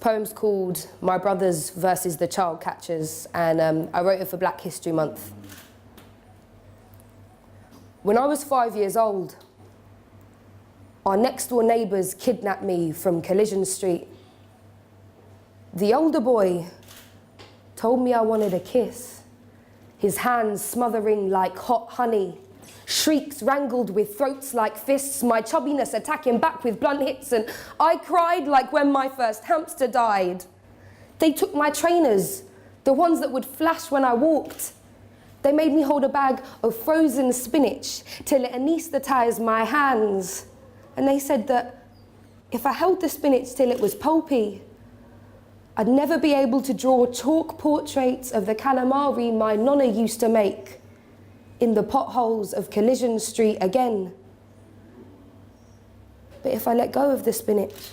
poem's called My Brothers versus the Child Catchers, and I wrote it for Black History Month. When I was 5 years old, our next door neighbours kidnapped me from Collision Street. The older boy told me I wanted a kiss, his hands smothering like hot honey, shrieks wrangled with throats like fists, my chubbiness attacking back with blunt hits, and I cried like when my first hamster died. They took my trainers, the ones that would flash when I walked. They made me hold a bag of frozen spinach till it anaesthetised my hands. And they said that if I held the spinach till it was pulpy, I'd never be able to draw chalk portraits of the calamari my nonna used to make in the potholes of Collision Street again. But if I let go of the spinach,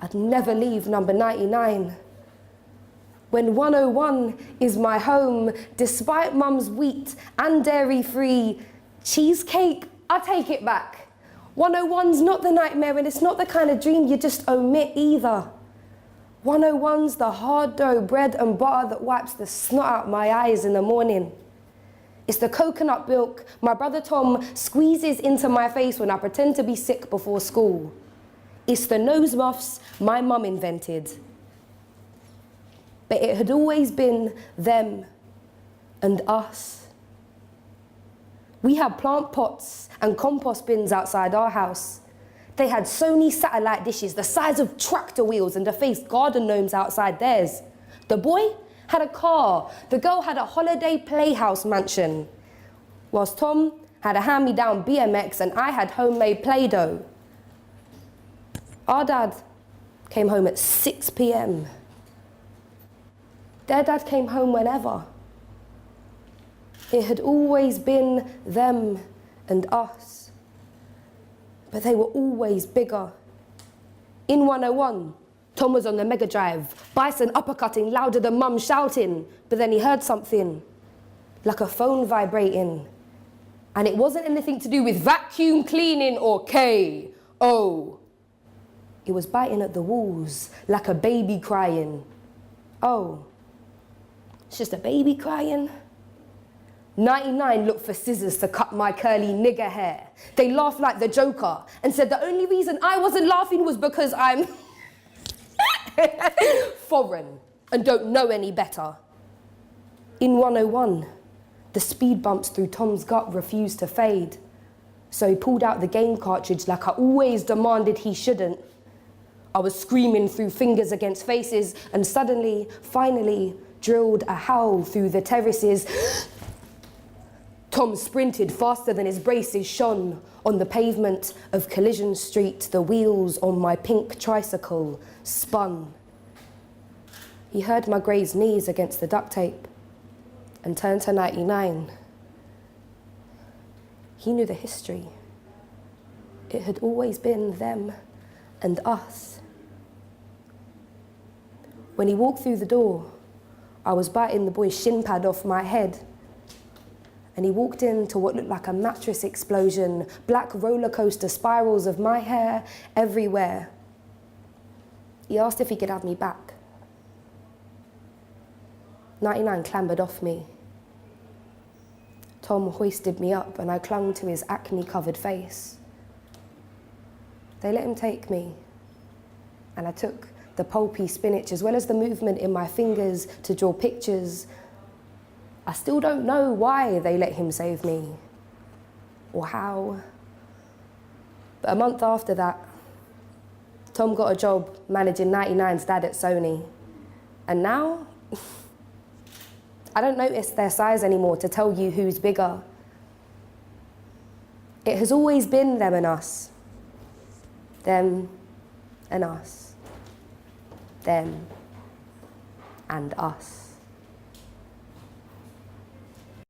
I'd never leave number 99. When 101 is my home, despite mum's wheat and dairy-free cheesecake, I take it back. 101's not the nightmare, and it's not the kind of dream you just omit either. 101's the hard dough bread and butter that wipes the snot out my eyes in the morning. It's the coconut milk my brother Tom squeezes into my face when I pretend to be sick before school. It's the nose muffs my mum invented. But it had always been them and us. We had plant pots and compost bins outside our house. They had Sony satellite dishes the size of tractor wheels and defaced garden gnomes outside theirs. The boy had a car. The girl had a holiday playhouse mansion. Whilst Tom had a hand-me-down BMX and I had homemade Play-Doh. Our dad came home at 6 p.m. Their dad came home whenever. It had always been them and us. But they were always bigger. In 101, Tom was on the Mega Drive, Bison uppercutting louder than mum shouting, but then he heard something, like a phone vibrating. And it wasn't anything to do with vacuum cleaning or K.O. It was biting at the walls, like a baby crying. Oh, it's just a baby crying? 99 looked for scissors to cut my curly nigger hair. They laughed like the Joker and said the only reason I wasn't laughing was because I'm foreign and don't know any better. In 101, the speed bumps through Tom's gut refused to fade. So he pulled out the game cartridge like I always demanded he shouldn't. I was screaming through fingers against faces and suddenly, finally, drilled a howl through the terraces. Tom sprinted faster than his braces shone on the pavement of Collision Street. The wheels on my pink tricycle spun. He heard my grazed knees against the duct tape and turned to 99. He knew the history. It had always been them and us. When he walked through the door, I was biting the boy's shin pad off my head. And he walked into what looked like a mattress explosion, black roller coaster spirals of my hair everywhere. He asked if he could have me back. 99 clambered off me. Tom hoisted me up and I clung to his acne-covered face. They let him take me, and I took the pulpy spinach as well as the movement in my fingers to draw pictures. I still don't know why they let him save me, or how. But a month after that, Tom got a job managing 99's dad at Sony. And now, I don't notice their size anymore to tell you who's bigger. It has always been them and us. Them and us. Them and us.